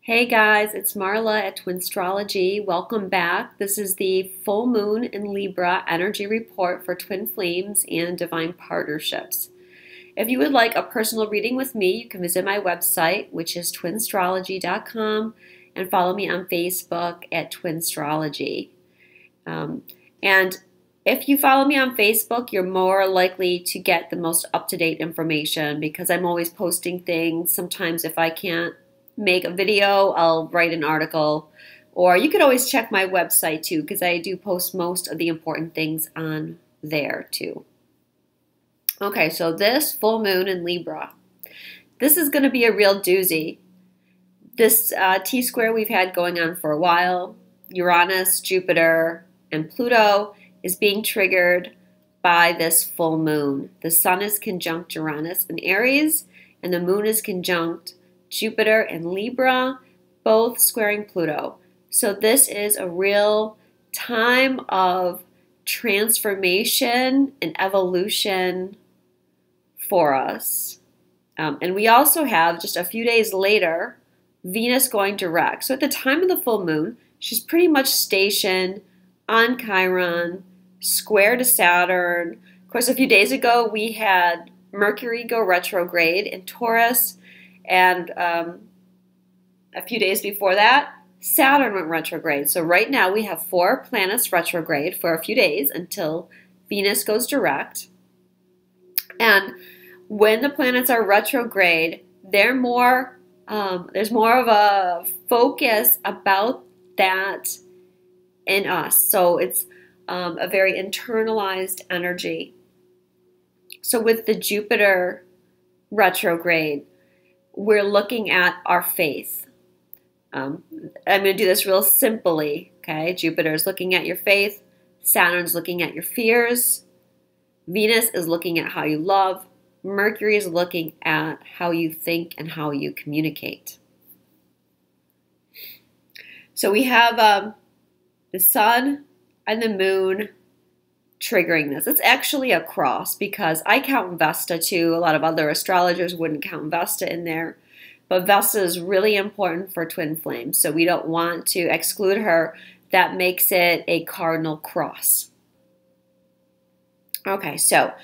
Hey guys, it's Marla at Twinstrology. Welcome back. This is the full moon in Libra energy report for twin flames and divine partnerships. If you would like a personal reading with me, you can visit my website, which is twinstrology.com, and follow me on Facebook at Twinstrology. And if you follow me on Facebook, you're more likely to get the most up-to-date information because I'm always posting things. Sometimes if I can't make a video, I'll write an article, or you could always check my website too because I do post most of the important things on there too. Okay, so this full moon in Libra, this is going to be a real doozy. This T-square we've had going on for a while, Uranus, Jupiter, and Pluto is being triggered by this full moon. The sun is conjunct Uranus in Aries, and the moon is conjunct Jupiter and Libra, both squaring Pluto. So this is a real time of transformation and evolution for us. And we also have, just a few days later, Venus going direct. So at the time of the full moon, she's pretty much stationed on Chiron, square to Saturn. Of course, a few days ago, we had Mercury go retrograde in Taurus. And a few days before that, Saturn went retrograde. So right now we have 4 planets retrograde for a few days until Venus goes direct. And when the planets are retrograde, there's more of a focus about that in us. So it's a very internalized energy. So with the Jupiter retrograde, we're looking at our faith. I'm going to do this real simply, okay? Jupiter is looking at your faith. Saturn's looking at your fears. Venus is looking at how you love. Mercury is looking at how you think and how you communicate. So we have the sun and the moon triggering this. It's actually a cross because I count Vesta too. A lot of other astrologers wouldn't count Vesta in there. But Vesta is really important for twin flames. So we don't want to exclude her. That makes it a cardinal cross. Okay, so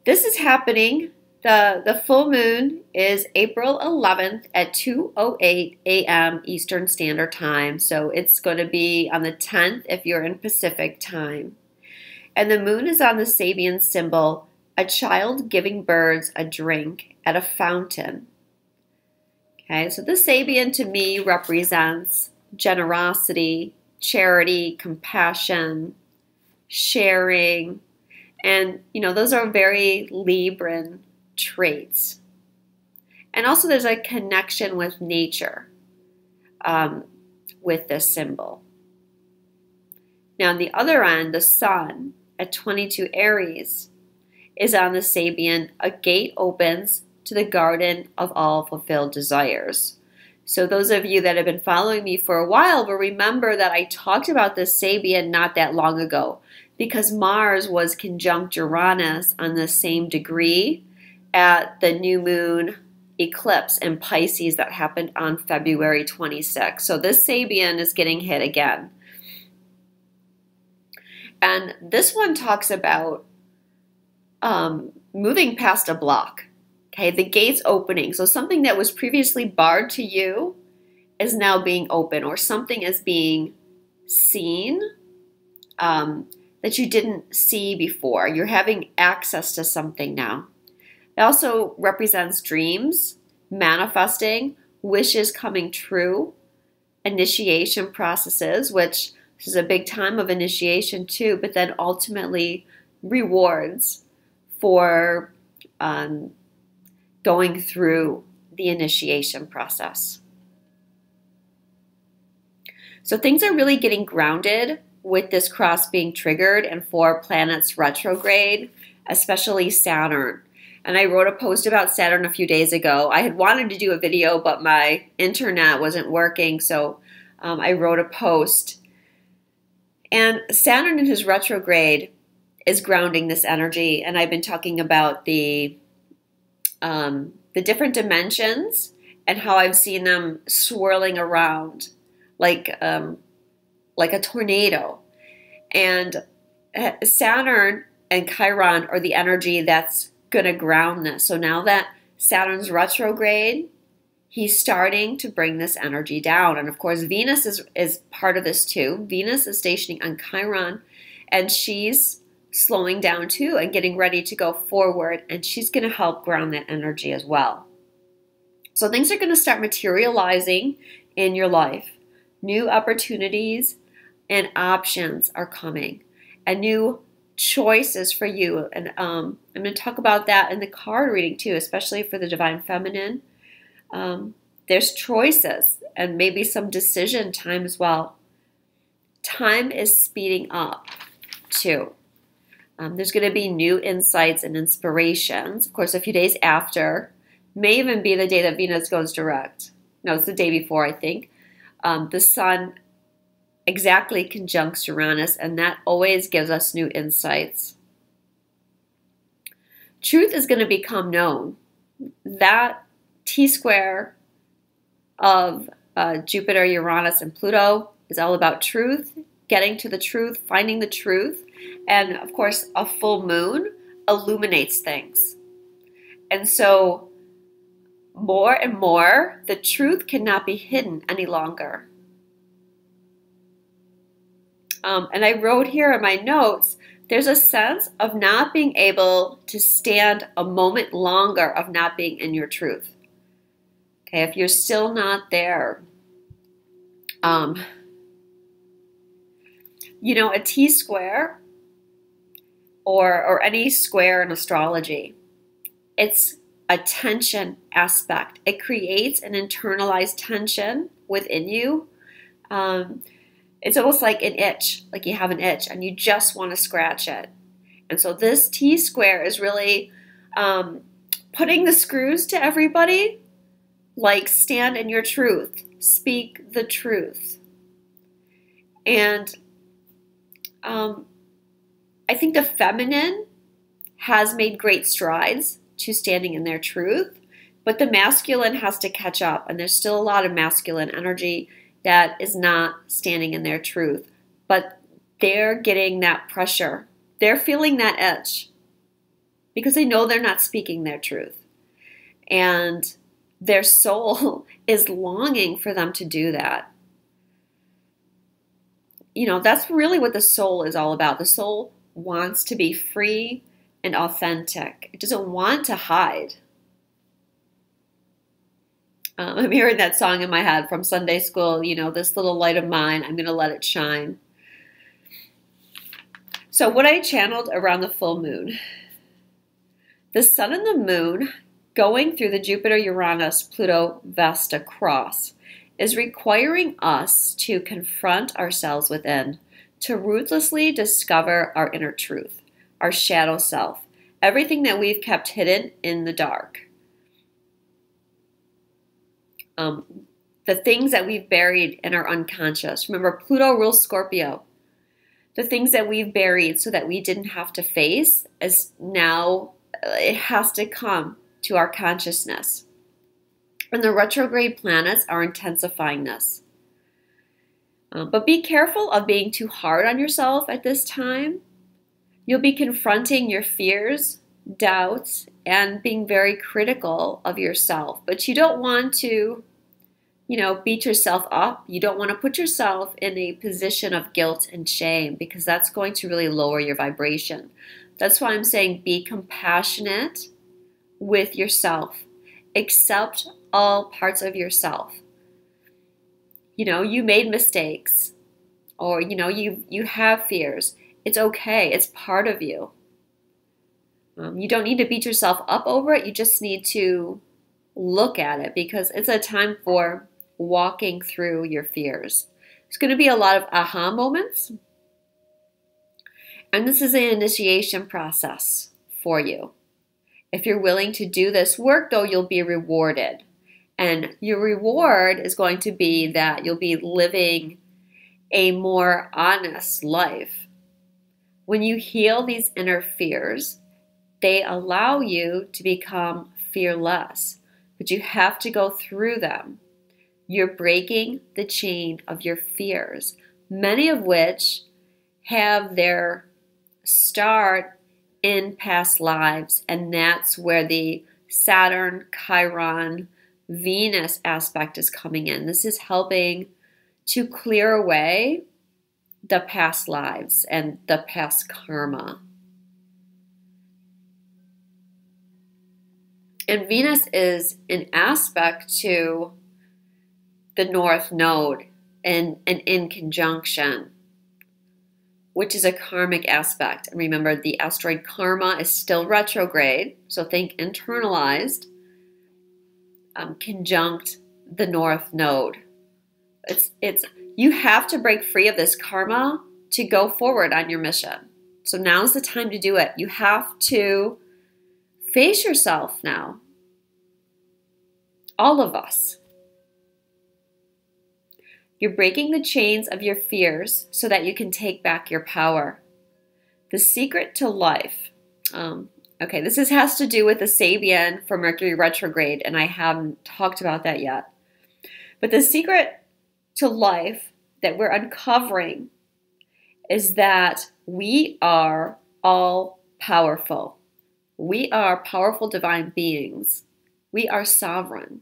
this is happening. The full moon is April 11th at 2:08 a.m. Eastern Standard Time. So it's going to be on the 10th if you're in Pacific time. And the moon is on the Sabian symbol, a child giving birds a drink at a fountain. Okay, so the Sabian to me represents generosity, charity, compassion, sharing, and those are very Libran traits. And also there's a connection with nature with this symbol. Now on the other end, the sun at 22 Aries is on the Sabian. A gate opens to the garden of all fulfilled desires. So those of you that have been following me for a while will remember that I talked about this Sabian not that long ago because Mars was conjunct Uranus on the same degree at the new moon eclipse in Pisces that happened on February 26th. So this Sabian is getting hit again. And this one talks about moving past a block. Okay, the gate's opening. So something that was previously barred to you is now being open, or something is being seen that you didn't see before. You're having access to something now. It also represents dreams, manifesting, wishes coming true, initiation processes, which this is a big time of initiation too, but then ultimately rewards for going through the initiation process. So things are really getting grounded with this cross being triggered and 4 planets retrograde, especially Saturn. And I wrote a post about Saturn a few days ago. I had wanted to do a video, but my internet wasn't working, so I wrote a post. And Saturn in his retrograde is grounding this energy, and I've been talking about the different dimensions and how I've seen them swirling around like a tornado. And Saturn and Chiron are the energy that's going to ground this. So now that Saturn's retrograde, he's starting to bring this energy down. And of course, Venus is part of this too. Venus is stationing on Chiron, and she's slowing down too and getting ready to go forward. And she's going to help ground that energy as well. So things are going to start materializing in your life. New opportunities and options are coming, and new choices for you. And I'm going to talk about that in the card reading too, especially for the Divine Feminine. There's choices and maybe some decision time as well. Time is speeding up too. There's going to be new insights and inspirations. Of course, a few days after, may even be the day that Venus goes direct. No, it's the day before, I think. The Sun exactly conjuncts Uranus, and that always gives us new insights. Truth is going to become known. That T-square of Jupiter, Uranus, and Pluto is all about truth, getting to the truth, finding the truth. And of course, a full moon illuminates things. And so more and more, the truth cannot be hidden any longer. And I wrote here in my notes, there's a sense of not being able to stand a moment longer of not being in your truth. Okay, if you're still not there, you know, a T-square or any square in astrology, it's a tension aspect. It creates an internalized tension within you. It's almost like an itch, like you have an itch and you just want to scratch it. And so this T-square is really putting the screws to everybody, like stand in your truth, speak the truth. And I think the feminine has made great strides to standing in their truth, but the masculine has to catch up, and there's still a lot of masculine energy that is not standing in their truth, but they're getting that pressure. They're feeling that edge because they know they're not speaking their truth, and their soul is longing for them to do that. You know, that's really what the soul is all about. The soul wants to be free and authentic. It doesn't want to hide. I'm hearing that song in my head from Sunday school, you know, this little light of mine, I'm going to let it shine. So what I channeled around the full moon, the sun and the moon going through the Jupiter-Uranus-Pluto-Vesta cross is requiring us to confront ourselves within, to ruthlessly discover our inner truth, our shadow self, everything that we've kept hidden in the dark. The things that we've buried in our unconscious. Remember, Pluto rules Scorpio. The things that we've buried so that we didn't have to face, is now it has to come to our consciousness. And the retrograde planets are intensifying this. But be careful of being too hard on yourself at this time. You'll be confronting your fears, doubts, and being very critical of yourself. But you don't want to, you know, beat yourself up. You don't want to put yourself in a position of guilt and shame, because that's going to really lower your vibration. That's why I'm saying be compassionate with yourself. Accept all parts of yourself. You know, you made mistakes, or, you know, you have fears. It's okay. It's part of you. You don't need to beat yourself up over it. You just need to look at it, because it's a time for walking through your fears. There's going to be a lot of aha moments. And this is an initiation process for you. If you're willing to do this work, though, you'll be rewarded. And your reward is going to be that you'll be living a more honest life. When you heal these inner fears, they allow you to become fearless. but you have to go through them. You're breaking the chain of your fears, many of which have their start in past lives, and that's where the Saturn, Chiron, Venus aspect is coming in. This is helping to clear away the past lives and the past karma. And Venus is an aspect to the North Node and in conjunction, which is a karmic aspect. And remember, the asteroid Karma is still retrograde, so think internalized, conjunct the North Node. It's you have to break free of this karma to go forward on your mission. So now's the time to do it. You have to face yourself now. All of us. You're breaking the chains of your fears so that you can take back your power. The secret to life. Okay, this has to do with the Sabian for Mercury retrograde, and I haven't talked about that yet. But the secret to life that we're uncovering is that we are all powerful. We are powerful divine beings. We are sovereign.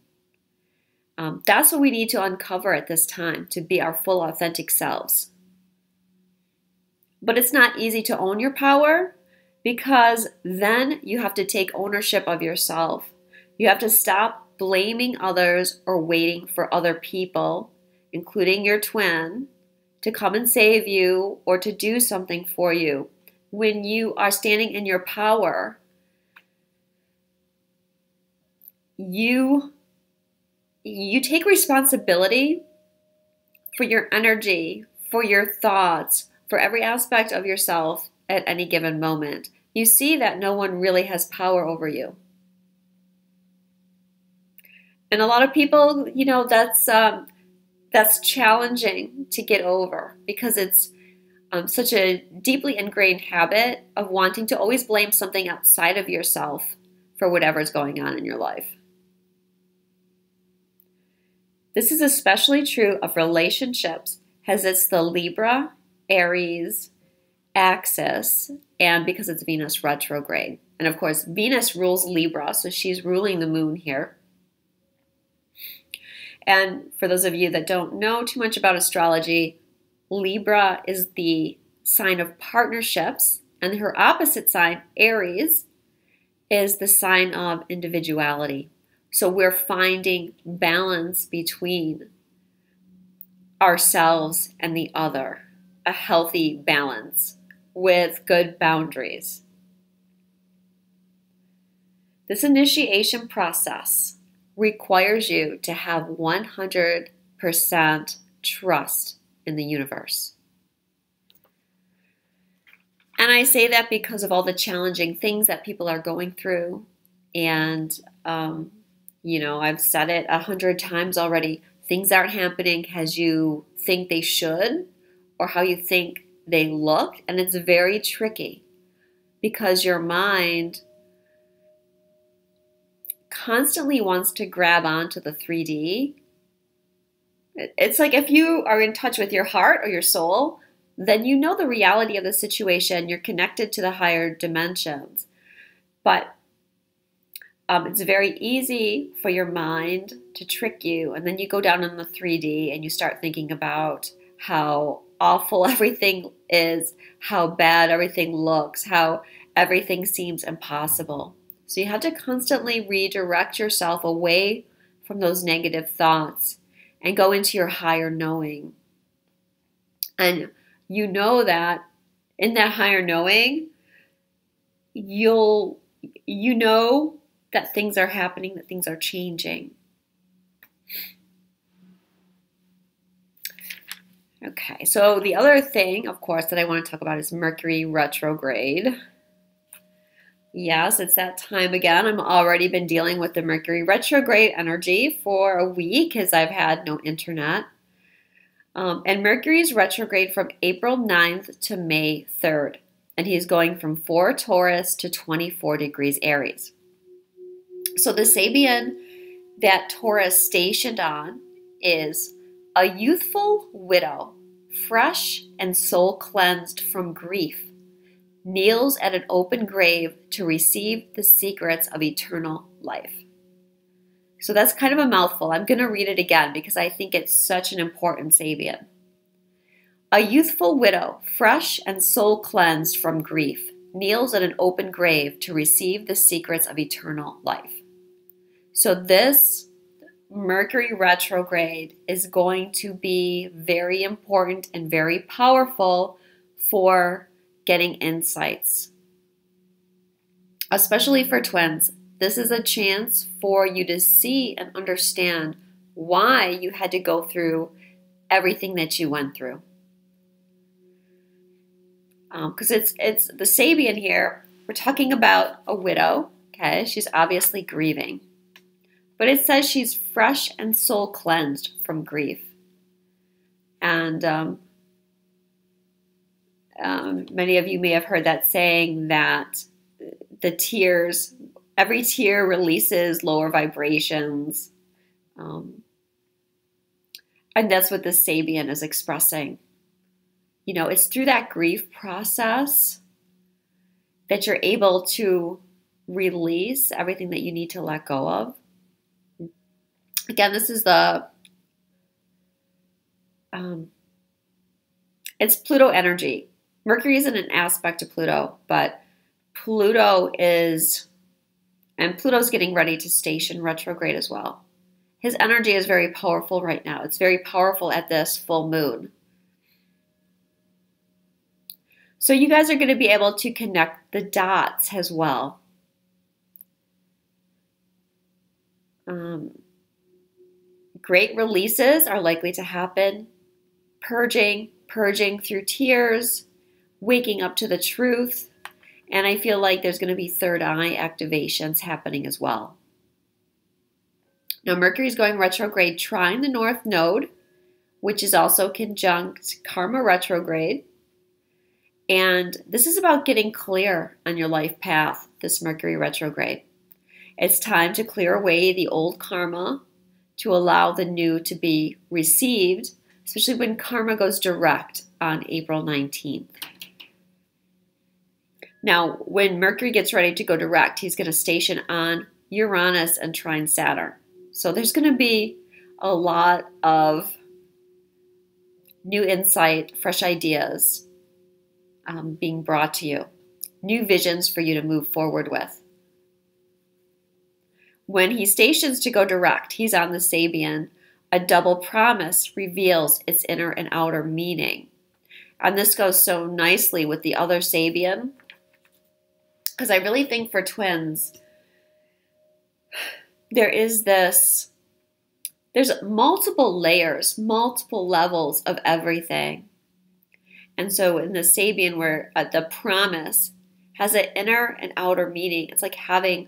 That's what we need to uncover at this time to be our full authentic selves. But it's not easy to own your power because then you have to take ownership of yourself. You have to stop blaming others or waiting for other people, including your twin, to come and save you or to do something for you. When you are standing in your power, you take responsibility for your energy, for your thoughts, for every aspect of yourself at any given moment. You see that no one really has power over you. And a lot of people, that's challenging to get over because it's such a deeply ingrained habit of wanting to always blame something outside of yourself for whatever's going on in your life. This is especially true of relationships, as it's the Libra, Aries axis, and because it's Venus retrograde. And of course, Venus rules Libra, so she's ruling the moon here. And for those of you that don't know too much about astrology, Libra is the sign of partnerships, and her opposite sign, Aries, is the sign of individuality. So we're finding balance between ourselves and the other, a healthy balance with good boundaries. This initiation process requires you to have 100% trust in the universe. And I say that because of all the challenging things that people are going through. And, I've said it 100 times already. Things aren't happening as you think they should or how you think they look. And it's very tricky because your mind constantly wants to grab onto the 3D. It's like if you are in touch with your heart or your soul, then you know the reality of the situation. You're connected to the higher dimensions. But it's very easy for your mind to trick you. And then you go down in the 3D and you start thinking about how awful everything is, how bad everything looks, how everything seems impossible. So you have to constantly redirect yourself away from those negative thoughts and go into your higher knowing. And you know that in that higher knowing, you know that things are happening, that things are changing. Okay, so the other thing, of course, that I want to talk about is Mercury retrograde. Yes, it's that time again. I've already been dealing with the Mercury retrograde energy for a week as I've had no internet. And Mercury is retrograde from April 9th to May 3rd. And he's going from 4 Taurus to 24 degrees Aries. So the Sabian that Taurus stationed on is a youthful widow, fresh and soul cleansed from grief, kneels at an open grave to receive the secrets of eternal life. So that's kind of a mouthful. I'm going to read it again because I think it's such an important Sabian. A youthful widow, fresh and soul cleansed from grief, kneels at an open grave to receive the secrets of eternal life. So this Mercury retrograde is going to be very important and very powerful for getting insights, especially for twins. This is a chance for you to see and understand why you had to go through everything that you went through. Because it's the Sabian here. We're talking about a widow. Okay, she's obviously grieving, but it says she's fresh and soul cleansed from grief. And many of you may have heard that saying that the tears, every tear releases lower vibrations. And that's what the Sabian is expressing. You know, it's through that grief process that you're able to release everything that you need to let go of. Again, this is it's Pluto energy. Mercury isn't an aspect to Pluto, but Pluto's getting ready to station retrograde as well. His energy is very powerful right now. It's very powerful at this full moon. So you guys are going to be able to connect the dots as well. Great releases are likely to happen. Purging through tears, waking up to the truth. And I feel like there's going to be third eye activations happening as well. Now Mercury is going retrograde trine the North Node, which is also conjunct Karma retrograde. And this is about getting clear on your life path, this Mercury retrograde. It's time to clear away the old karma to allow the new to be received, especially when karma goes direct on April 19th. Now, when Mercury gets ready to go direct, he's going to station on Uranus and trine Saturn. So there's going to be a lot of new insight, fresh ideas being brought to you, new visions for you to move forward with. When he stations to go direct, he's on the Sabian. A double promise reveals its inner and outer meaning. And this goes so nicely with the other Sabian, because I really think for twins, there's multiple layers, multiple levels of everything. And so in the Sabian, where the promise has an inner and outer meaning, it's like having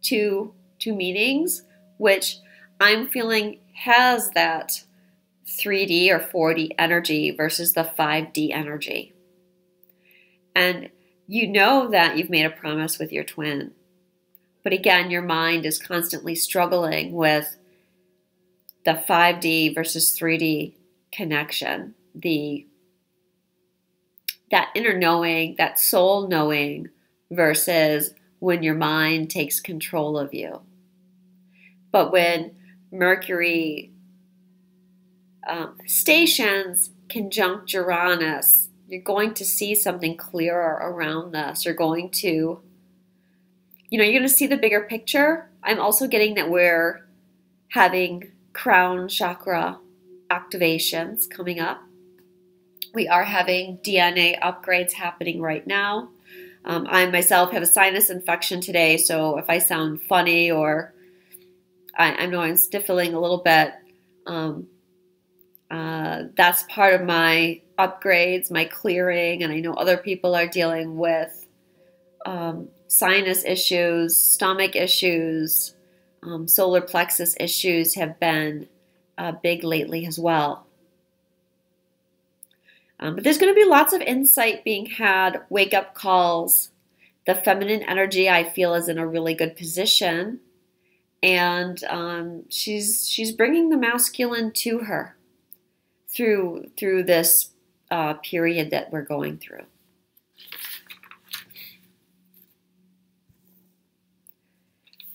two meanings, which I'm feeling has that 3D or 4D energy versus the 5D energy. And you know that you've made a promise with your twin. But again, your mind is constantly struggling with the 5D versus 3D connection, that inner knowing, that soul knowing, versus when your mind takes control of you. But when Mercury stations conjunct Uranus, you're going to see something clearer around this. You're going to see the bigger picture. I'm also getting that we're having crown chakra activations coming up. We are having DNA upgrades happening right now. I myself have a sinus infection today, so if I sound funny or I know I'm sniffling a little bit, that's part of my upgrades, my clearing, and I know other people are dealing with sinus issues, stomach issues, solar plexus issues have been big lately as well. But there's going to be lots of insight being had, wake-up calls. The feminine energy, I feel, is in a really good position. and she's bringing the masculine to her through this period that we're going through.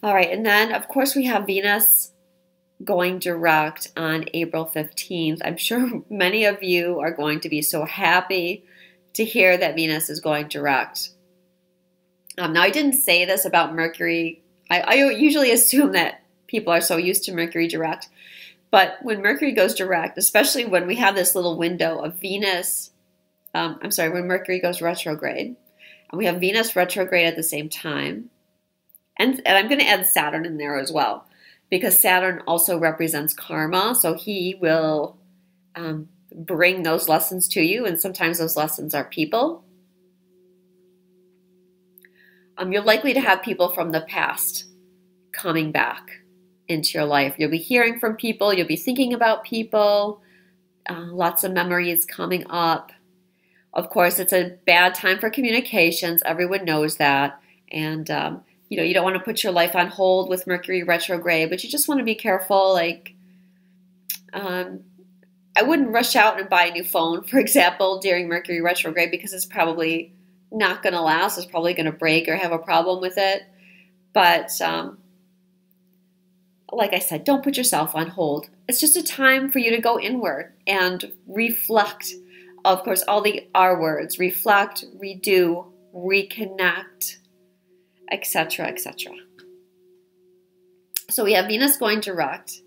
All right, and then of course we have Venus going direct on April 15th. I'm sure many of you are going to be so happy to hear that Venus is going direct. Now, I didn't say this about Mercury. I usually assume that people are so used to Mercury direct. But when Mercury goes direct, especially when we have this little window of Venus, when Mercury goes retrograde, and we have Venus retrograde at the same time, and I'm going to add Saturn in there as well, because Saturn also represents karma, so he will bring those lessons to you, and sometimes those lessons are people. You're likely to have people from the past coming back into your life. You'll be hearing from people, you'll be thinking about people, lots of memories coming up. Of course, it's a bad time for communications. Everyone knows that. And, you don't want to put your life on hold with Mercury retrograde, but you just want to be careful. Like, I wouldn't rush out and buy a new phone, for example, during Mercury retrograde, because it's probably not going to last. It's probably going to break or have a problem with it. But like I said, don't put yourself on hold. It's just a time for you to go inward and reflect. Of course, all the R words: reflect, redo, reconnect, etc., etc. So we have Venus going direct,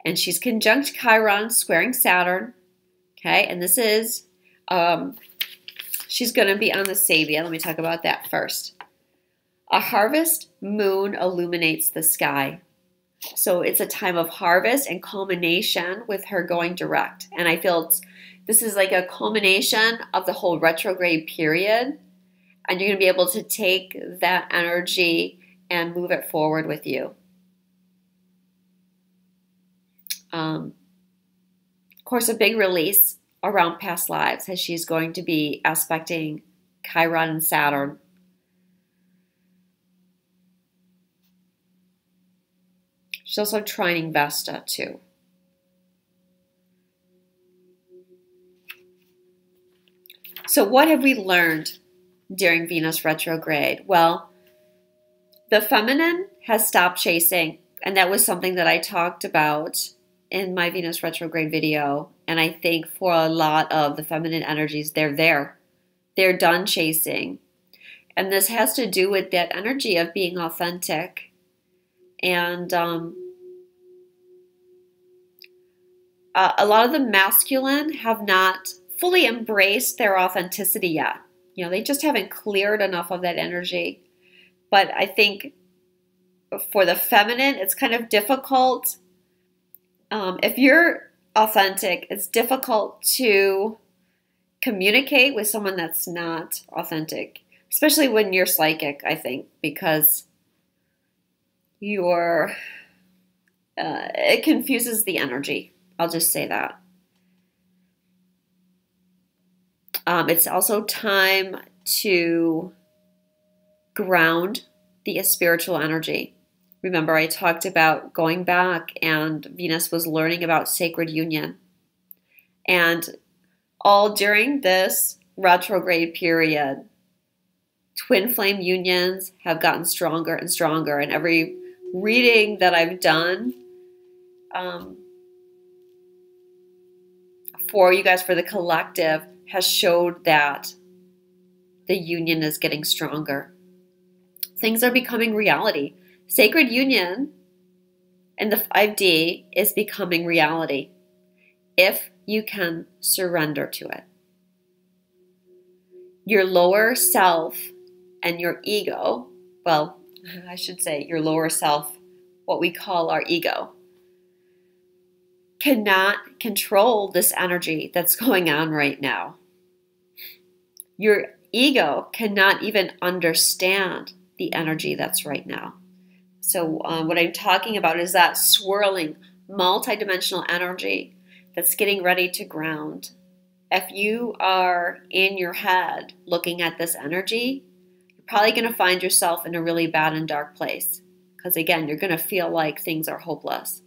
and she's conjunct Chiron, squaring Saturn. Okay, and this is, she's going to be on the Sabia. Let me talk about that first. A harvest moon illuminates the sky. So it's a time of harvest and culmination with her going direct. And I feel this is like a culmination of the whole retrograde period. And you're going to be able to take that energy and move it forward with you. Of course, a big release around past lives, as she's going to be aspecting Chiron and Saturn. She's also trining Vesta too. So what have we learned during Venus retrograde? Well, the feminine has stopped chasing, and that was something that I talked about in my Venus retrograde video. And I think for a lot of the feminine energies, they're done chasing. And this has to do with that energy of being authentic. And a lot of the masculine have not fully embraced their authenticity yet. They just haven't cleared enough of that energy. But I think for the feminine, it's kind of difficult. If you're authentic, it's difficult to communicate with someone that's not authentic, especially when you're psychic, I think, because it confuses the energy. I'll just say that. It's also time to ground the spiritual energy. Remember, I talked about going back, and Venus was learning about sacred union. And all during this retrograde period, twin flame unions have gotten stronger and stronger. And every reading that I've done for you guys, for the collective, has showed that the union is getting stronger. Things are becoming reality. Sacred union in the 5D is becoming reality if you can surrender to it. Your lower self and your ego, well, I should say your lower self, what we call our ego, cannot control this energy that's going on right now. Your ego cannot even understand the energy that's right now. So what I'm talking about is that swirling, multidimensional energy that's getting ready to ground. If you are in your head looking at this energy, you're probably going to find yourself in a really bad and dark place, because again, you're going to feel like things are hopeless.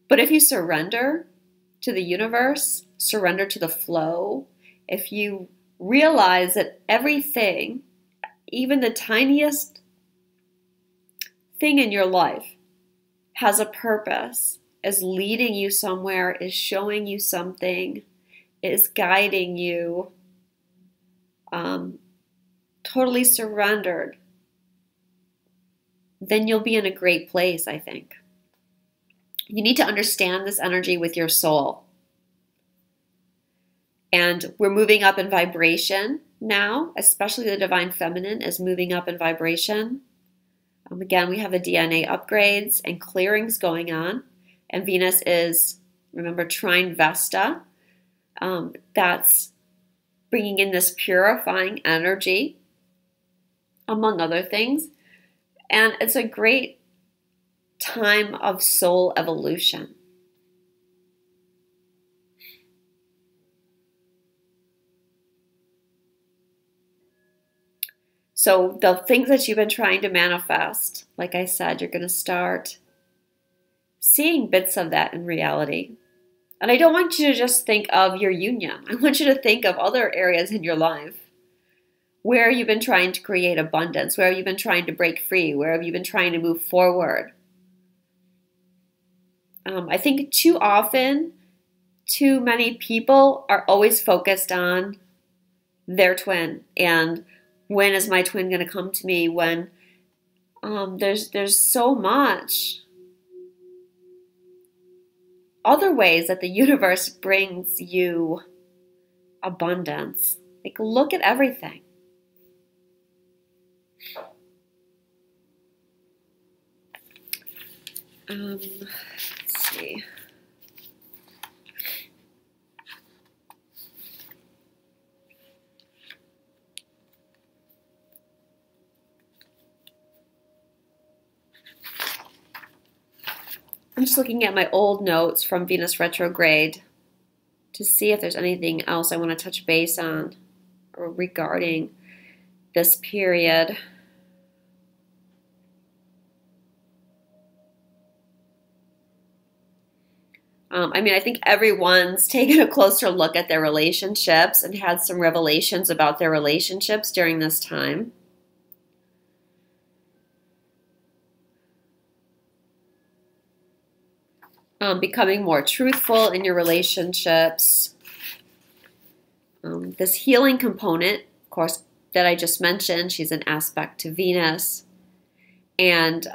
But if you surrender to the universe, surrender to the flow, if you realize that everything, even the tiniest thing in your life, has a purpose, is leading you somewhere, is showing you something, is guiding you, totally surrendered, then you'll be in a great place, I think. You need to understand this energy with your soul. And we're moving up in vibration now, especially the Divine Feminine is moving up in vibration. Again, we have the DNA upgrades and clearings going on. And Venus is, remember, trine Vesta. That's bringing in this purifying energy, among other things. And it's a great time of soul evolution. So the things that you've been trying to manifest, like I said, you're going to start seeing bits of that in reality. And I don't want you to just think of your union. I want you to think of other areas in your life where you've been trying to create abundance, where you've been trying to break free, where have you been trying to move forward. I think too often, too many people are always focused on their twin and when is my twin going to come to me, when there's so much other ways that the universe brings you abundance. Like, look at everything. Let's see. I'm just looking at my old notes from Venus retrograde to see if there's anything else I want to touch base on or regarding this period. I think everyone's taken a closer look at their relationships and had some revelations about their relationships during this time. Becoming more truthful in your relationships. This healing component, of course, that I just mentioned, she's an aspect to Venus. And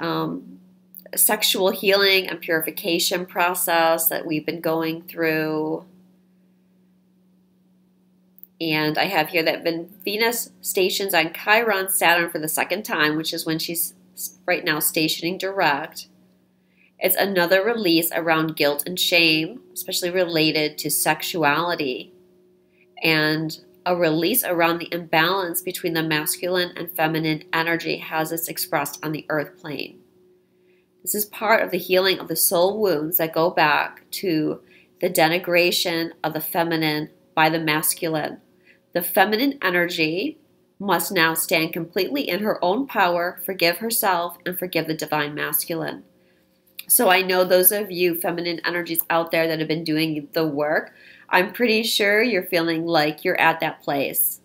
sexual healing and purification process that we've been going through. And I have here that Venus stations on Chiron Saturn for the second time, which is when she's right now stationing direct. It's another release around guilt and shame, especially related to sexuality, and a release around the imbalance between the masculine and feminine energy as it's expressed on the earth plane. This is part of the healing of the soul wounds that go back to the denigration of the feminine by the masculine. The feminine energy must now stand completely in her own power, forgive herself, and forgive the divine masculine. So I know those of you feminine energies out there that have been doing the work, I'm pretty sure you're feeling like you're at that place.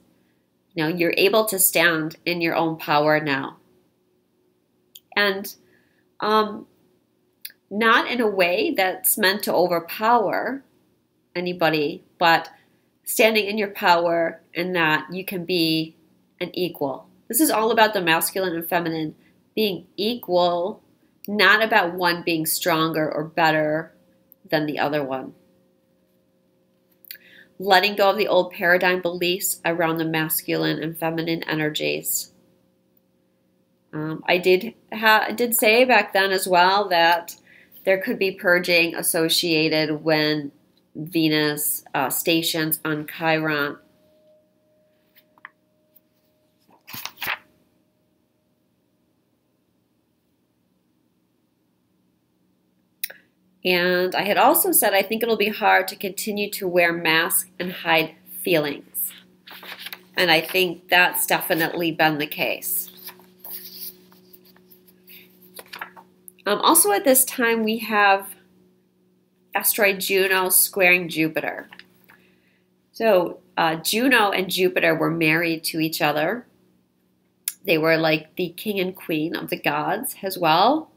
You know, you're able to stand in your own power now. And not in a way that's meant to overpower anybody, but standing in your power and that you can be an equal. This is all about the masculine and feminine being equal, not about one being stronger or better than the other one. Letting go of the old paradigm beliefs around the masculine and feminine energies. I did say back then as well that there could be purging associated when Venus stations on Chiron. And I had also said I think it'll be hard to continue to wear masks and hide feelings. And I think that's definitely been the case. Also at this time, we have asteroid Juno squaring Jupiter. So Juno and Jupiter were married to each other. They were like the king and queen of the gods as well.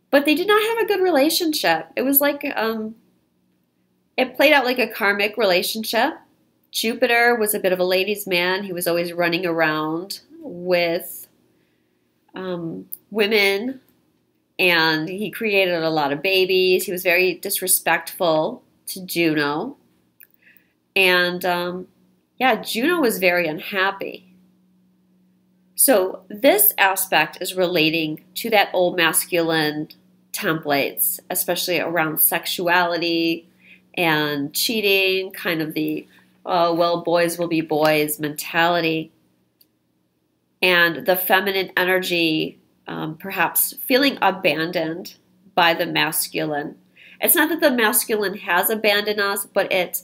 But they did not have a good relationship. It was like, it played out like a karmic relationship. Jupiter was a bit of a ladies' man. He was always running around with women, and he created a lot of babies. He was very disrespectful to Juno. And yeah, Juno was very unhappy. So this aspect is relating to that old masculine templates, especially around sexuality and cheating, kind of the, oh, well, boys will be boys mentality. And the feminine energy, perhaps feeling abandoned by the masculine. It's not that the masculine has abandoned us, but it,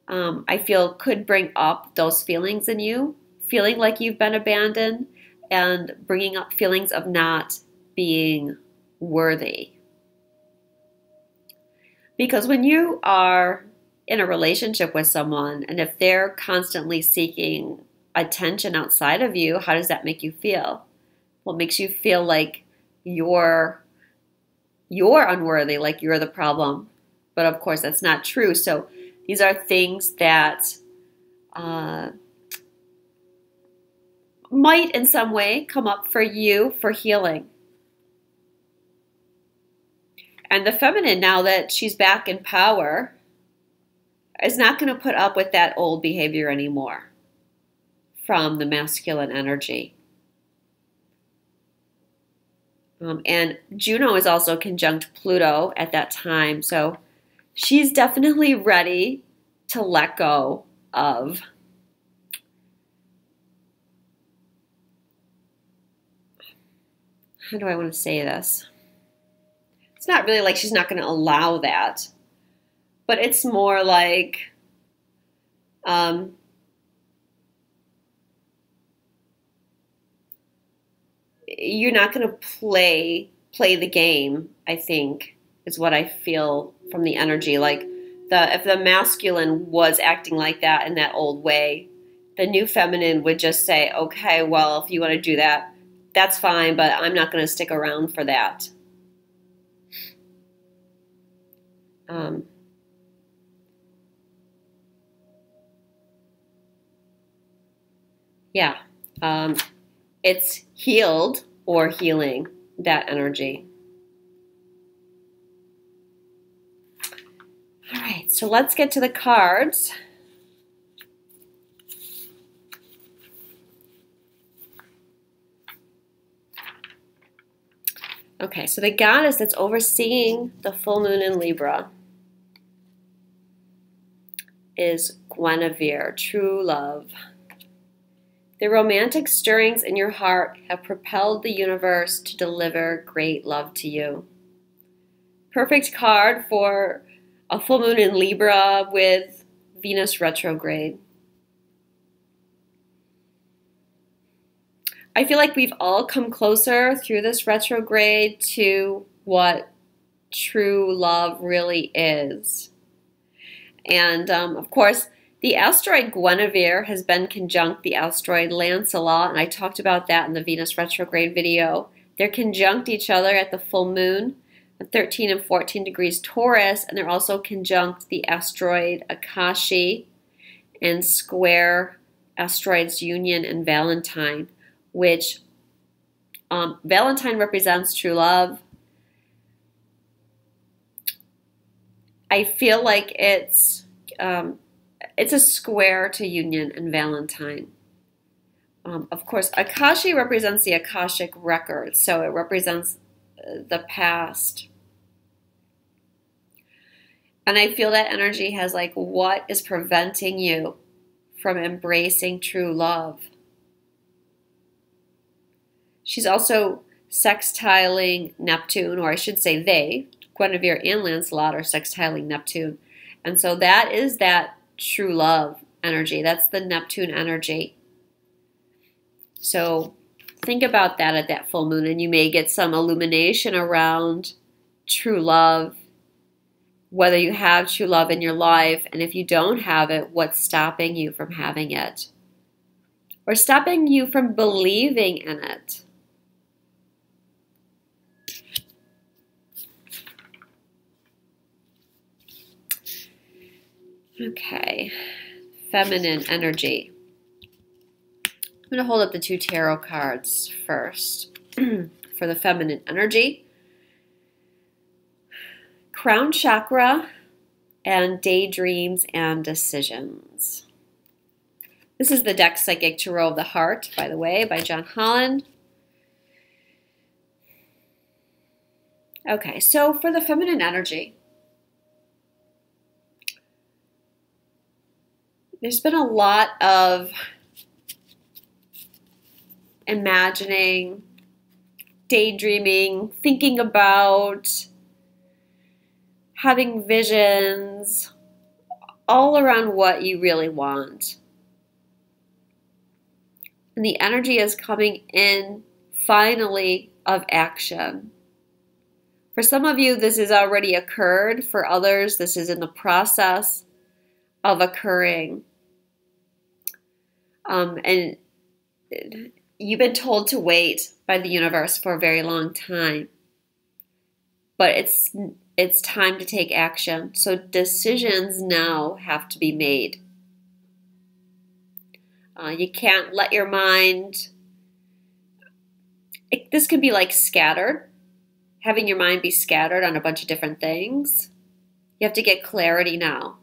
I feel, could bring up those feelings in you, feeling like you've been abandoned and bringing up feelings of not being worthy. Because when you are in a relationship with someone, and if they're constantly seeking attention outside of you, how does that make you feel? Well, it makes you feel like you're unworthy, like you're the problem. But of course, that's not true. So these are things that might in some way come up for you for healing. And the feminine, now that she's back in power, is not going to put up with that old behavior anymore from the masculine energy. And Juno is also conjunct Pluto at that time. So she's definitely ready to let go of how do I want to say this? It's not really like she's not going to allow that, but it's more like you're not going to play the game, I think, is what I feel from the energy. Like if the masculine was acting like that in that old way, the new feminine would just say, okay, well, if you want to do that, that's fine, but I'm not going to stick around for that. Yeah, it's healed or healing, that energy. All right, so let's get to the cards. Okay, so the goddess that's overseeing the full moon in Libra is Guinevere, true love. The romantic stirrings in your heart have propelled the universe to deliver great love to you. Perfect card for a full moon in Libra with Venus retrograde. I feel like we've all come closer through this retrograde to what true love really is. And of course, the asteroid Guinevere has been conjunct the asteroid Lancelot, and I talked about that in the Venus retrograde video. They're conjunct each other at the full moon at 13 and 14 degrees Taurus, and they're also conjunct the asteroid Akashi and square asteroids Union and Valentine, which Valentine represents true love. I feel like it's a square to Union and Valentine. Of course, Akashi represents the Akashic record, so it represents the past. And I feel that energy has like, what is preventing you from embracing true love? She's also sextiling Neptune, or I should say they, Guinevere and Lancelot, are sextiling Neptune. And so that is that true love energy. That's the Neptune energy. So think about that at that full moon, and you may get some illumination around true love, whether you have true love in your life, and if you don't have it, what's stopping you from having it? Or stopping you from believing in it? Okay, feminine energy. I'm going to hold up the 2 tarot cards first for the feminine energy. Crown chakra and daydreams and decisions. This is the deck Psychic Tarot of the Heart, by the way, by John Holland. Okay, so for the feminine energy, there's been a lot of imagining, daydreaming, thinking about, having visions all around what you really want. And the energy is coming in finally of action. For some of you, this has already occurred. For others, this is in the process of occurring. And you've been told to wait by the universe for a very long time. But it's time to take action. So decisions now have to be made. You can't let your mind, this could be like scattered, having your mind be scattered on a bunch of different things. You have to get clarity now.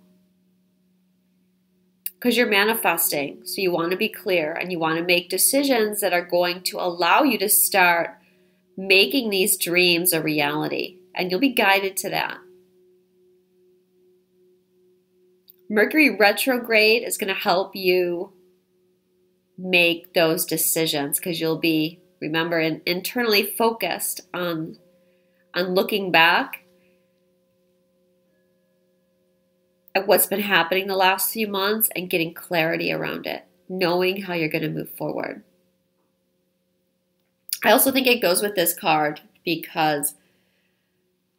Because you're manifesting, so you want to be clear and you want to make decisions that are going to allow you to start making these dreams a reality. And you'll be guided to that. Mercury retrograde is going to help you make those decisions because you'll be, remember, internally focused on looking back at what's been happening the last few months and getting clarity around it, knowing how you're going to move forward. I also think it goes with this card because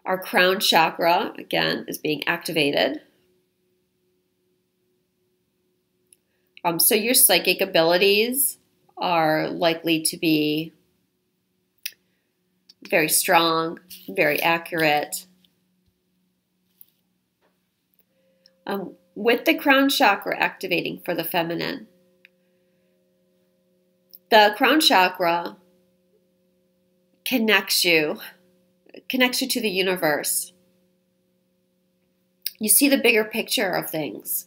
our crown chakra, again, is being activated. So your psychic abilities are likely to be very strong, very accurate. With the crown chakra activating for the feminine, the crown chakra connects you to the universe. You see the bigger picture of things.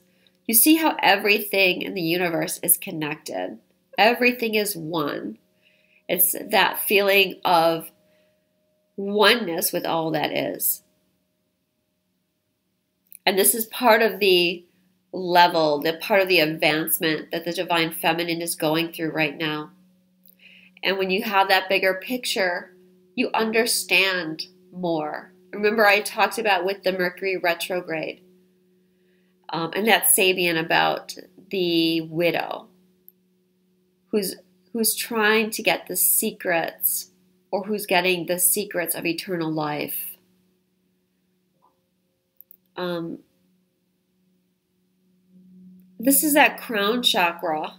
You see how everything in the universe is connected. Everything is one. It's that feeling of oneness with all that is. And this is part of the level, part of the advancement that the divine feminine is going through right now. And when you have that bigger picture, you understand more. Remember, I talked about with the Mercury retrograde, and that Sabian about the widow who's trying to get the secrets, or who's getting the secrets of eternal life. This is that crown chakra.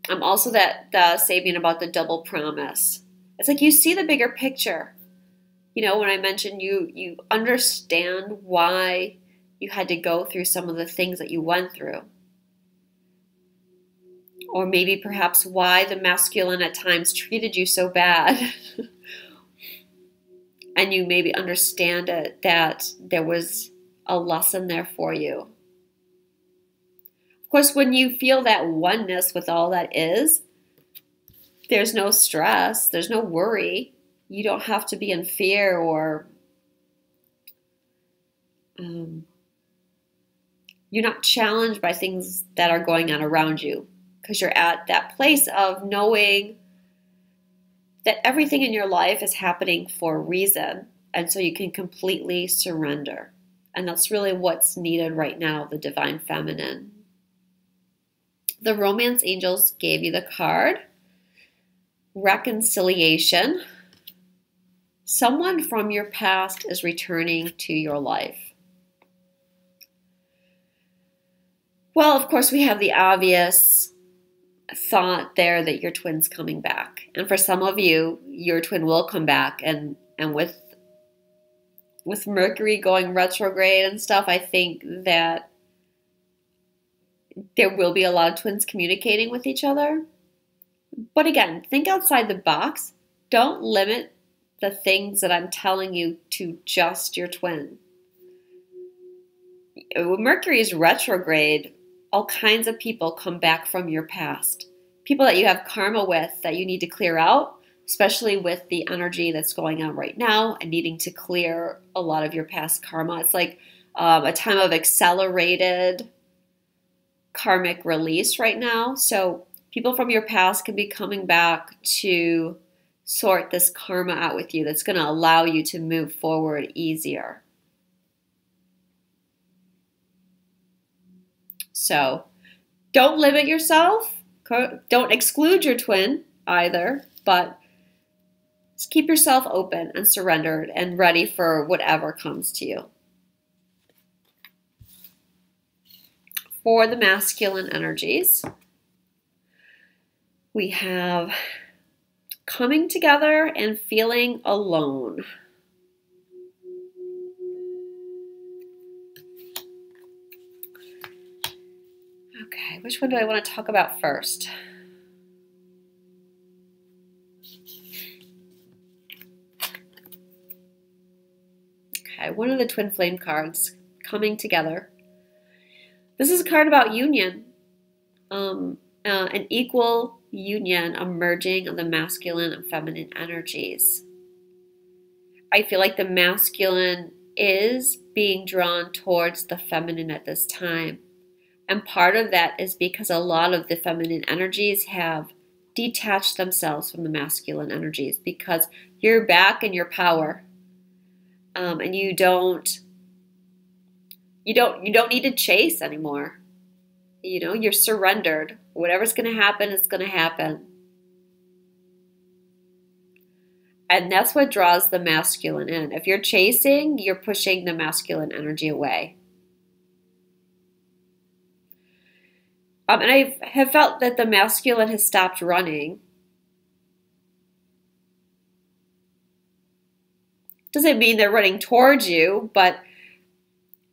Also that Sabian about the double promise. It's like you see the bigger picture. You know, when I mentioned you understand why you had to go through some of the things that you went through. Or maybe perhaps why the masculine at times treated you so bad. And you maybe understand it, that there was a lesson there for you. Of course, when you feel that oneness with all that is, there's no stress, there's no worry. You don't have to be in fear or you're not challenged by things that are going on around you because you're at that place of knowing that everything in your life is happening for a reason, and so you can completely surrender. And that's really what's needed right now, the divine feminine. The romance angels gave you the card reconciliation. Someone from your past is returning to your life. Well, of course, we have the obvious thought there that your twin's coming back. And for some of you, your twin will come back. And with Mercury going retrograde and stuff, I think that there will be a lot of twins communicating with each other. But again, think outside the box. Don't limit the things that I'm telling you to just your twin. When Mercury is retrograde, all kinds of people come back from your past. People that you have karma with that you need to clear out, especially with the energy that's going on right now and needing to clear a lot of your past karma. It's like a time of accelerated karmic release right now. So people from your past can be coming back to sort this karma out with you that's going to allow you to move forward easier. So don't limit yourself. Don't exclude your twin either, but just keep yourself open and surrendered and ready for whatever comes to you. For the masculine energies, we have coming together and feeling alone. Okay, which one do I want to talk about first? Okay, one of the twin flame cards, coming together. This is a card about union, an equal union, a merging of the masculine and feminine energies. I feel like the masculine is being drawn towards the feminine at this time. And part of that is because a lot of the feminine energies have detached themselves from the masculine energies because you're back in your power, and you don't need to chase anymore. You know, you're surrendered. Whatever's going to happen is going to happen. And that's what draws the masculine in. If you're chasing, you're pushing the masculine energy away. And I have felt that the masculine has stopped running. Doesn't mean they're running towards you, but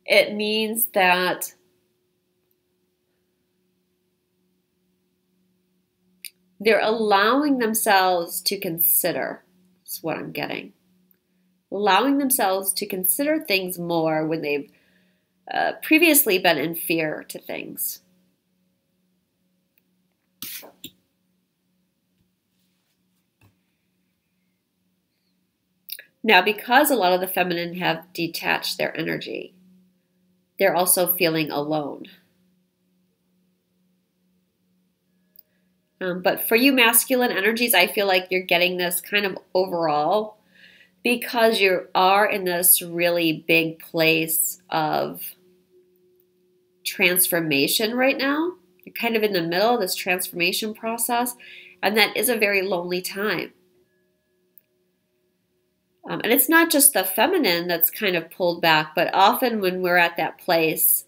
it means that they're allowing themselves to consider, is what I'm getting. Allowing themselves to consider things more when they've previously been in fear to things. Now, because a lot of the feminine have detached their energy, they're also feeling alone. But for you masculine energies, I feel like you're getting this kind of overall because you are in this really big place of transformation right now. You're kind of in the middle of this transformation process, and that is a very lonely time. And it's not just the feminine that's kind of pulled back, but often when we're at that place,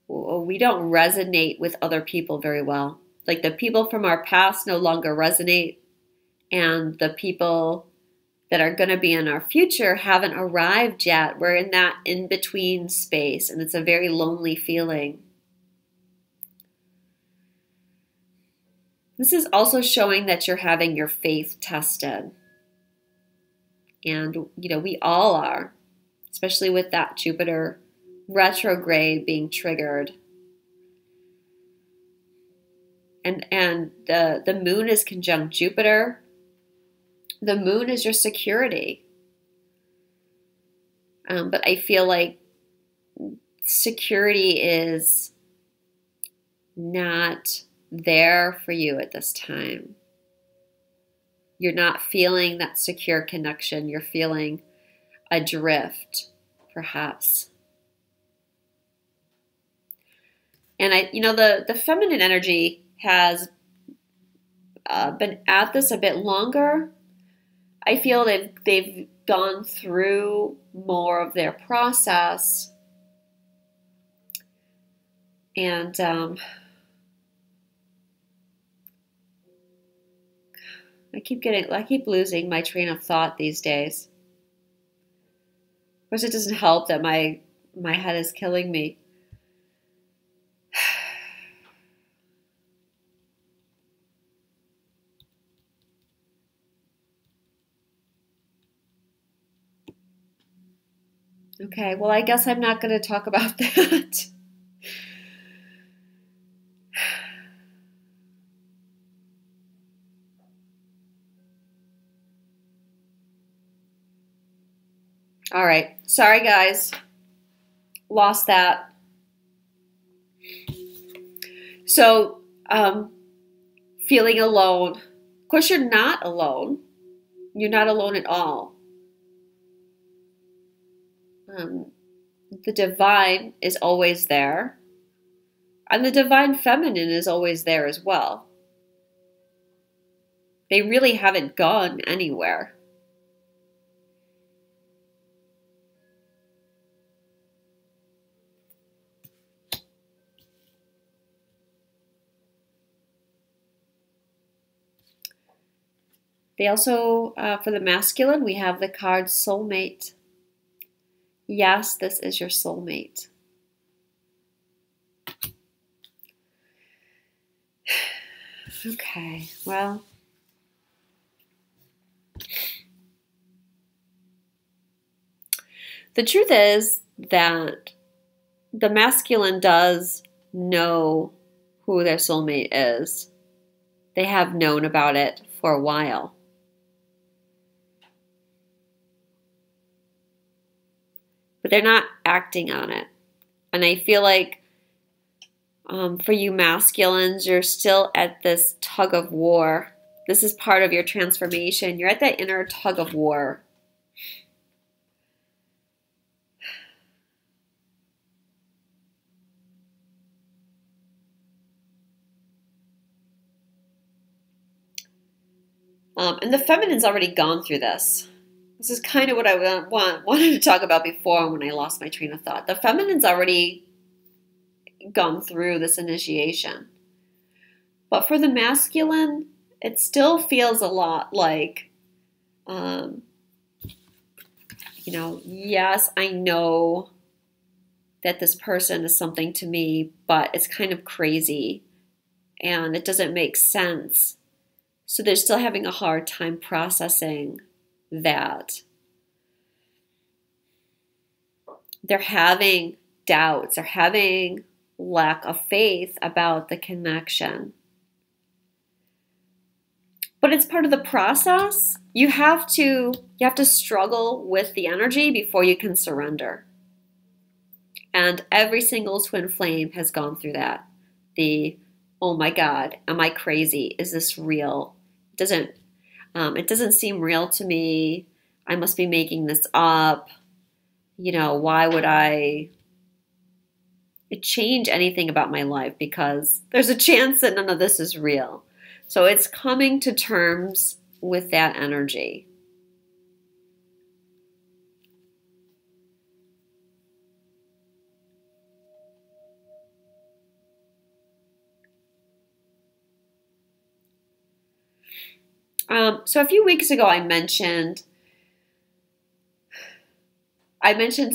we don't resonate with other people very well. Like the people from our past no longer resonate, and the people that are going to be in our future haven't arrived yet. We're in that in-between space, and it's a very lonely feeling. This is also showing that you're having your faith tested. And, you know, we all are, especially with that Jupiter retrograde being triggered. And the moon is conjunct Jupiter. The moon is your security. But I feel like security is not there for you at this time. You're not feeling that secure connection. You're feeling adrift, perhaps. And the feminine energy has been at this a bit longer. I feel they've gone through more of their process, and I keep losing my train of thought these days. Of course, it doesn't help that my head is killing me. Okay, well, I guess I'm not going to talk about that. All right. Sorry, guys. Lost that. So, feeling alone. Of course, you're not alone. You're not alone at all. The divine is always there. And the divine feminine is always there as well. They really haven't gone anywhere. They also, for the masculine, we have the card soulmate. Yes, this is your soulmate. Okay, well. The truth is that the masculine does know who their soulmate is. They have known about it for a while. But they're not acting on it. And I feel like for you masculines, you're still at this tug of war. This is part of your transformation. You're at that inner tug of war. And the feminine's already gone through this. This is kind of what I wanted to talk about before when I lost my train of thought. The feminine's already gone through this initiation. But for the masculine, it still feels a lot like, yes, I know that this person is something to me, but it's kind of crazy and it doesn't make sense. So they're still having a hard time processing that. They're having doubts, they're having lack of faith about the connection. But it's part of the process. You have to struggle with the energy before you can surrender. And every single twin flame has gone through that. Oh my God, am I crazy? Is this real? It doesn't seem real to me. I must be making this up. Why would I change anything about my life? Because there's a chance that none of this is real. So it's coming to terms with that energy. So a few weeks ago, I mentioned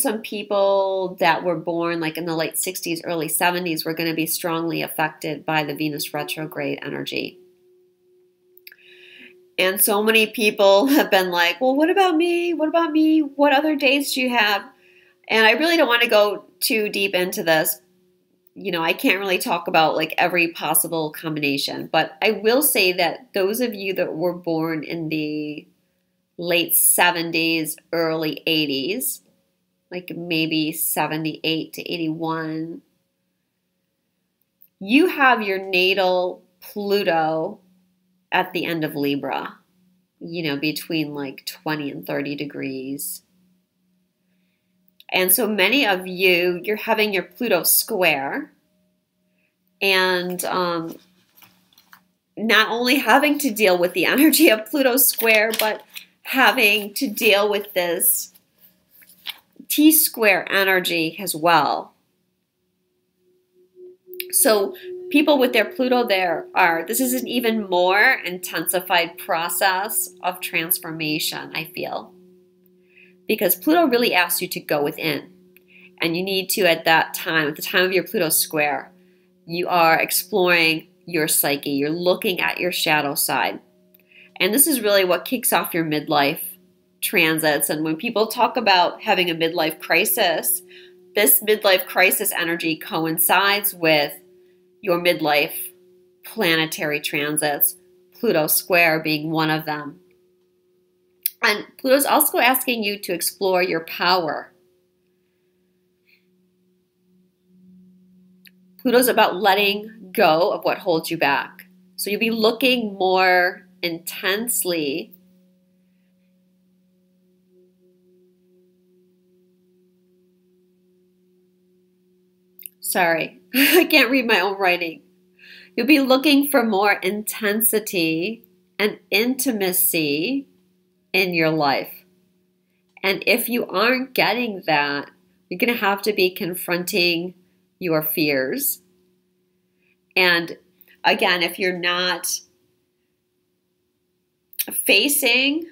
some people that were born like in the late 60s, early 70s were going to be strongly affected by the Venus retrograde energy. And so many people have been like, well, what about me? What about me? What other dates do you have? And I really don't want to go too deep into this. I can't really talk about like every possible combination, but I will say that those of you that were born in the late 70s, early 80s, like maybe 78 to 81, you have your natal Pluto at the end of Libra, between like 20 and 30 degrees. And so many of you, you're having your Pluto square. And not only having to deal with the energy of Pluto square, but having to deal with this T-square energy as well. So people with their Pluto there this is an even more intensified process of transformation, I feel. Because Pluto really asks you to go within. And you need to, at that time, at the time of your Pluto square, you are exploring your psyche. You're looking at your shadow side. And this is really what kicks off your midlife transits. And when people talk about having a midlife crisis, this midlife crisis energy coincides with your midlife planetary transits, Pluto square being one of them. And Pluto's also asking you to explore your power. Pluto's about letting go of what holds you back. So you'll be looking more intensely Sorry, I can't read my own writing. You'll be looking for more intensity and intimacy in your life. And if you aren't getting that, you're going to have to be confronting your fears. And again, if you're not facing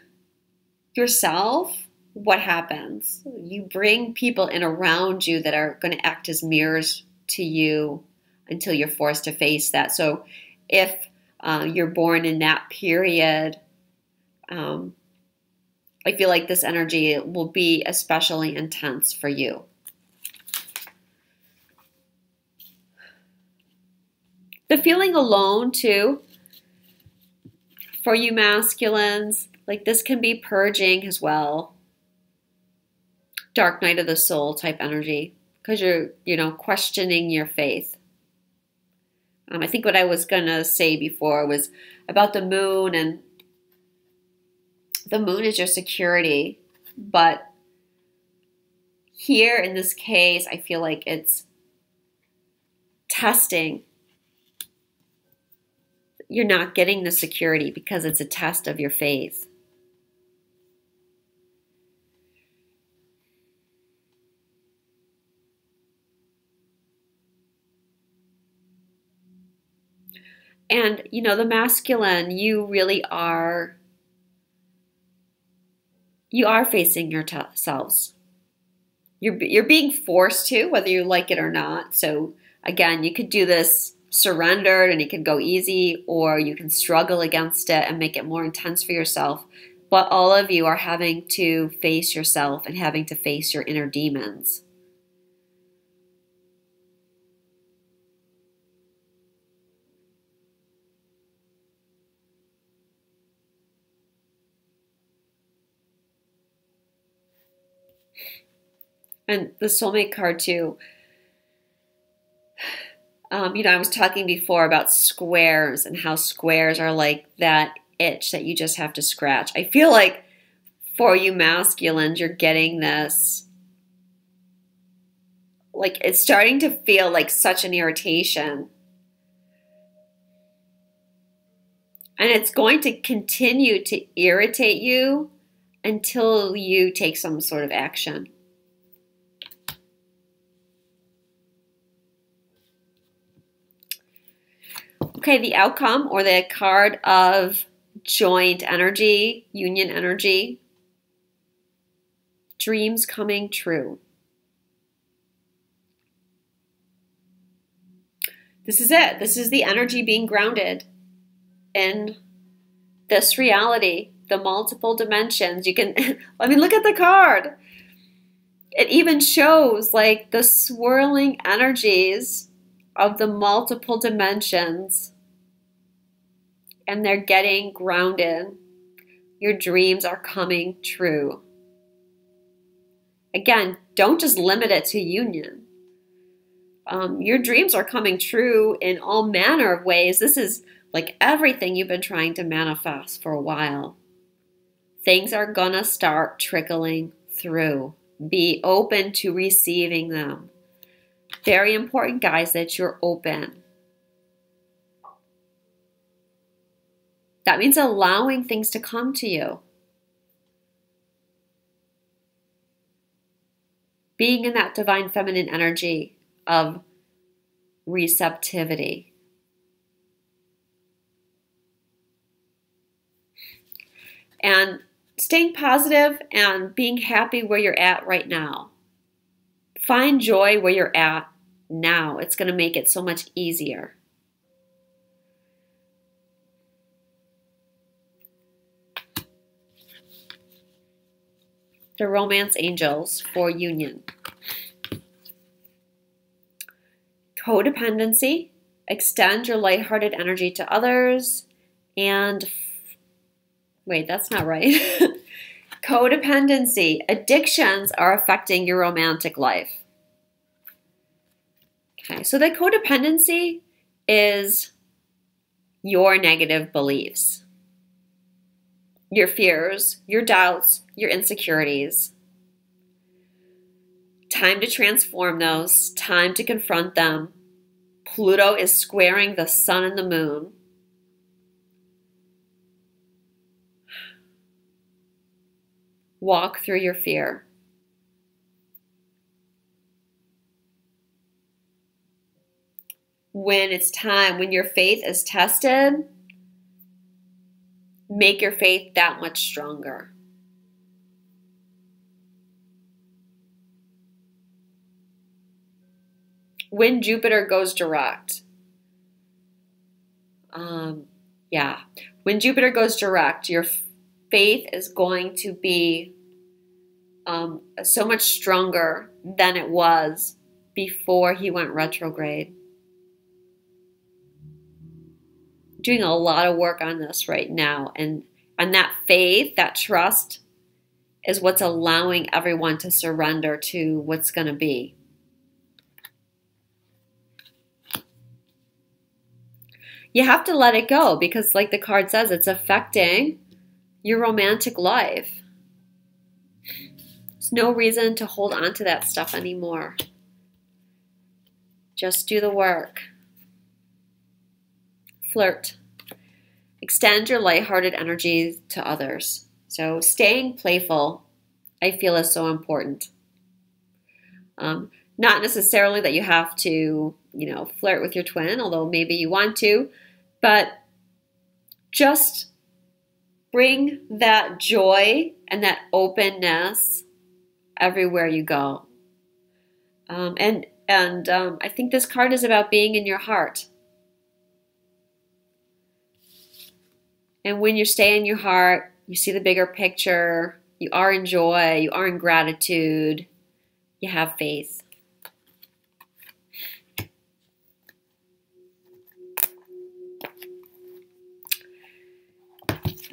yourself, what happens? You bring people in around you that are going to act as mirrors to you until you're forced to face that. So if you're born in that period, I feel like this energy will be especially intense for you. The feeling alone too, for you masculines, like this can be purging as well. Dark night of the soul type energy, because you're, questioning your faith. I think what I was going to say before was about the moon, and the moon is your security. But here in this case, I feel like it's testing. You're not getting the security because it's a test of your faith. And, the masculine, you really are, facing yourselves. You're being forced to, whether you like it or not. So again, you could do this surrendered and it could go easy, or you can struggle against it and make it more intense for yourself. But all of you are having to face yourself and having to face your inner demons. And the soulmate card too. I was talking before about squares and how squares are like that itch that you just have to scratch. I feel like for you masculines, you're getting this, like it's starting to feel like such an irritation. And it's going to continue to irritate you until you take some sort of action. Okay, the outcome, or the card of joint energy, union energy, dreams coming true. This is it. This is the energy being grounded in this reality, the multiple dimensions. You can, look at the card. It even shows like the swirling energies of the multiple dimensions, and they're getting grounded. Your dreams are coming true. Again, don't just limit it to union. Your dreams are coming true in all manner of ways. This is like everything you've been trying to manifest for a while. Things are gonna start trickling through. Be open to receiving them. Very important, guys, that you're open. That means allowing things to come to you. Being in that divine feminine energy of receptivity. And staying positive and being happy where you're at right now. Find joy where you're at now. It's going to make it so much easier. The romance angels for union. Codependency. Extend your lighthearted energy to others. And wait, that's not right. Codependency. Addictions are affecting your romantic life. Okay, so the codependency is your negative beliefs, your fears, your doubts, your insecurities. Time to transform those, time to confront them. Pluto is squaring the sun and the moon. Walk through your fear. When it's time, when your faith is tested, make your faith that much stronger. When Jupiter goes direct, when Jupiter goes direct, your faith is going to be so much stronger than it was before he went retrograde. Doing a lot of work on this right now, and that faith, that trust, is what's allowing everyone to surrender to what's going to be. You have to let it go because, like the card says, it's affecting your romantic life. There's no reason to hold on to that stuff anymore. Just do the work. Flirt. Extend your lighthearted energy to others. So staying playful, I feel, is so important. Not necessarily that you have to, flirt with your twin, although maybe you want to, but just bring that joy and that openness everywhere you go. And I think this card is about being in your heart. And when you stay in your heart, you see the bigger picture, you are in joy, you are in gratitude, you have faith.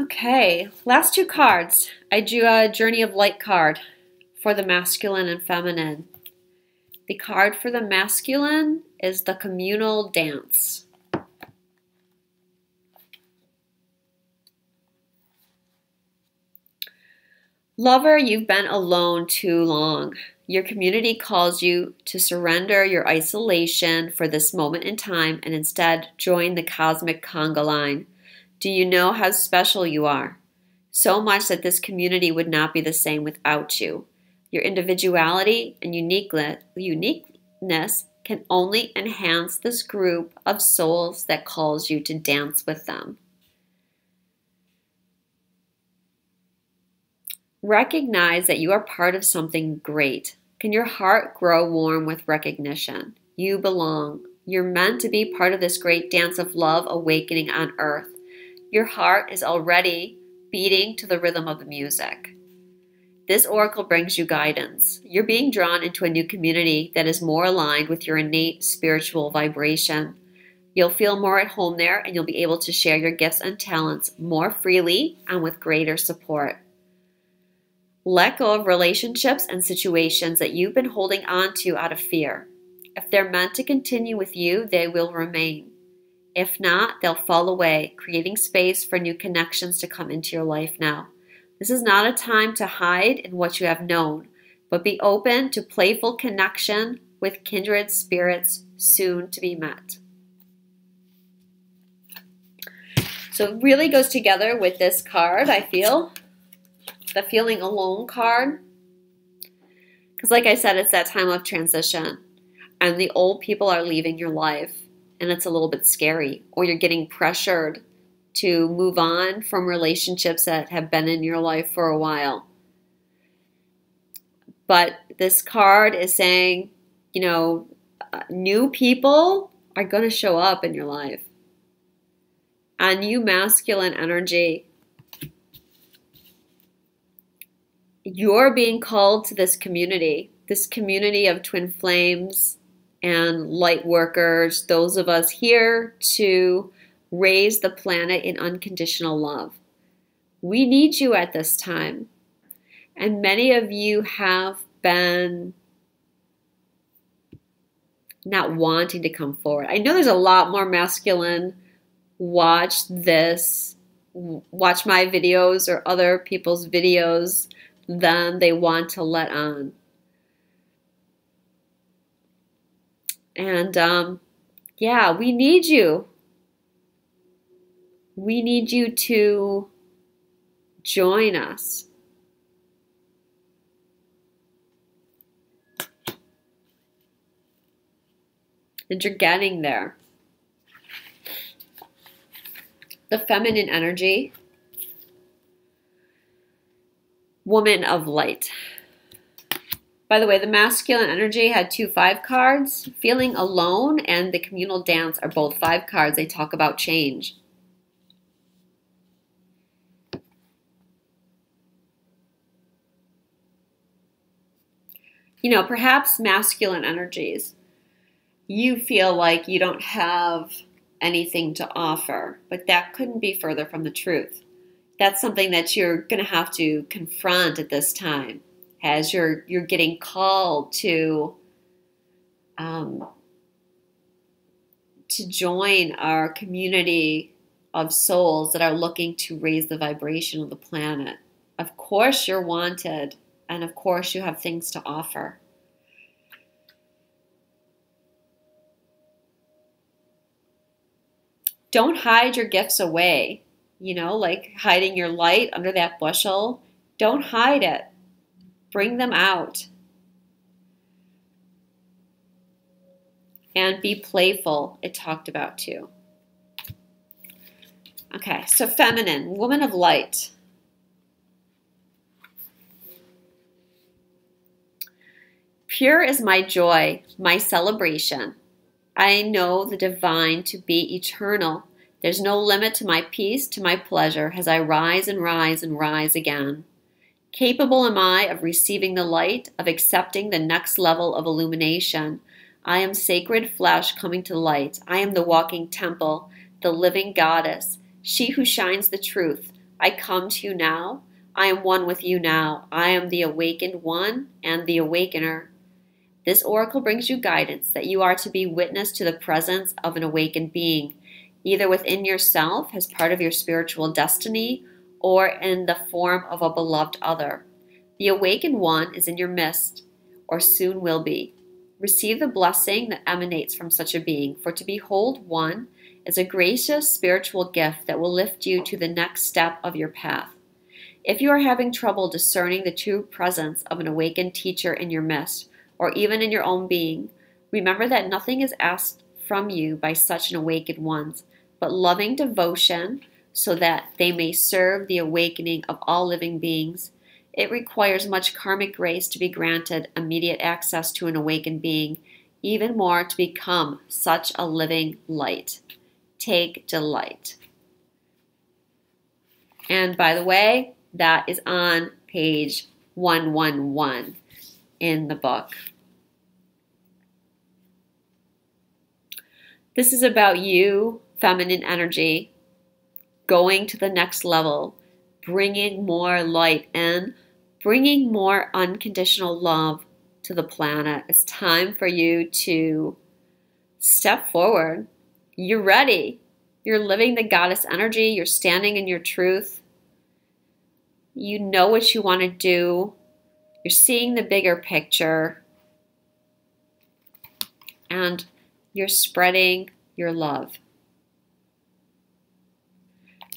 Okay, last two cards. I drew a Journey of Light card for the masculine and feminine. The card for the masculine is the communal dance. Lover, you've been alone too long. Your community calls you to surrender your isolation for this moment in time and instead join the cosmic conga line. Do you know how special you are? So much that this community would not be the same without you. Your individuality and uniqueness can only enhance this group of souls that calls you to dance with them. Recognize that you are part of something great. Can your heart grow warm with recognition? You belong. You're meant to be part of this great dance of love awakening on earth. Your heart is already beating to the rhythm of the music. This oracle brings you guidance. You're being drawn into a new community that is more aligned with your innate spiritual vibration. You'll feel more at home there, and you'll be able to share your gifts and talents more freely and with greater support. Let go of relationships and situations that you've been holding on to out of fear. If they're meant to continue with you, they will remain. If not, they'll fall away, creating space for new connections to come into your life now. This is not a time to hide in what you have known, but be open to playful connection with kindred spirits soon to be met. So it really goes together with this card, I feel. The feeling alone card. Because like I said, it's that time of transition. And the old people are leaving your life. And it's a little bit scary. Or you're getting pressured to move on from relationships that have been in your life for a while. But this card is saying, you know, new people are going to show up in your life. A new masculine energy. You're being called to this community of twin flames and light workers, those of us here to raise the planet in unconditional love. We need you at this time. And many of you have been not wanting to come forward. I know there's a lot more masculine watch my videos or other people's videos than they want to let on. And yeah, we need you. We need you to join us. And you're getting there. The feminine energy. Woman of light. By the way, the masculine energy had 2 5 cards. Feeling alone and the communal dance are both 5 cards. They talk about change. You know, perhaps masculine energies, you feel like you don't have anything to offer, but that couldn't be further from the truth. That's something that you're going to have to confront at this time as you're getting called to join our community of souls that are looking to raise the vibration of the planet. Of course you're wanted, and of course you have things to offer. Don't hide your gifts away, you know, like hiding your light under that bushel. Don't hide it. Bring them out. And be playful, it talked about too. Okay, so feminine, woman of light. Pure is my joy, my celebration. I know the divine to be eternal. There's no limit to my peace, to my pleasure, as I rise and rise and rise again. Capable am I of receiving the light, of accepting the next level of illumination. I am sacred flesh coming to light. I am the walking temple, the living goddess, she who shines the truth. I come to you now. I am one with you now. I am the awakened one and the awakener. This oracle brings you guidance that you are to be witness to the presence of an awakened being, either within yourself as part of your spiritual destiny or in the form of a beloved other. The awakened one is in your midst, or soon will be. Receive the blessing that emanates from such a being, for to behold one is a gracious spiritual gift that will lift you to the next step of your path. If you are having trouble discerning the true presence of an awakened teacher in your midst, or even in your own being, remember that nothing is asked from you by such an awakened ones, but loving devotion so that they may serve the awakening of all living beings. It requires much karmic grace to be granted immediate access to an awakened being, even more to become such a living light. Take delight. And by the way, that is on page 111 in the book. This is about you, feminine energy, going to the next level, bringing more light in, bringing more unconditional love to the planet. It's time for you to step forward. You're ready. You're living the goddess energy. You're standing in your truth. You know what you want to do. You're seeing the bigger picture. And you're spreading your love.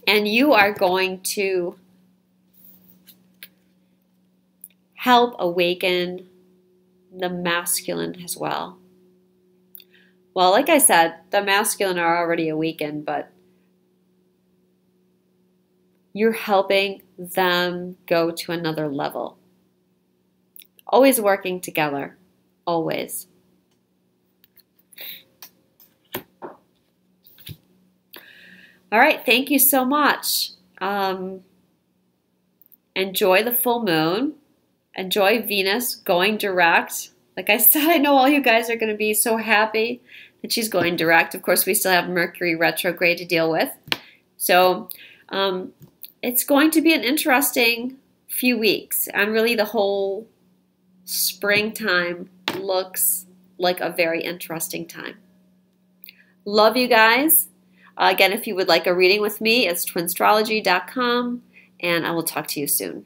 And you are going to help awaken the masculine as well. Well, like I said, the masculine are already awakened, but you're helping them go to another level. Always working together. Always. All right, thank you so much. Enjoy the full moon. Enjoy Venus going direct. Like I said, I know all you guys are going to be so happy that she's going direct. Of course, we still have Mercury retrograde to deal with. So it's going to be an interesting few weeks. And really the whole springtime looks like a very interesting time. Love you guys. Again, if you would like a reading with me, it's twinstrology.com, and I will talk to you soon.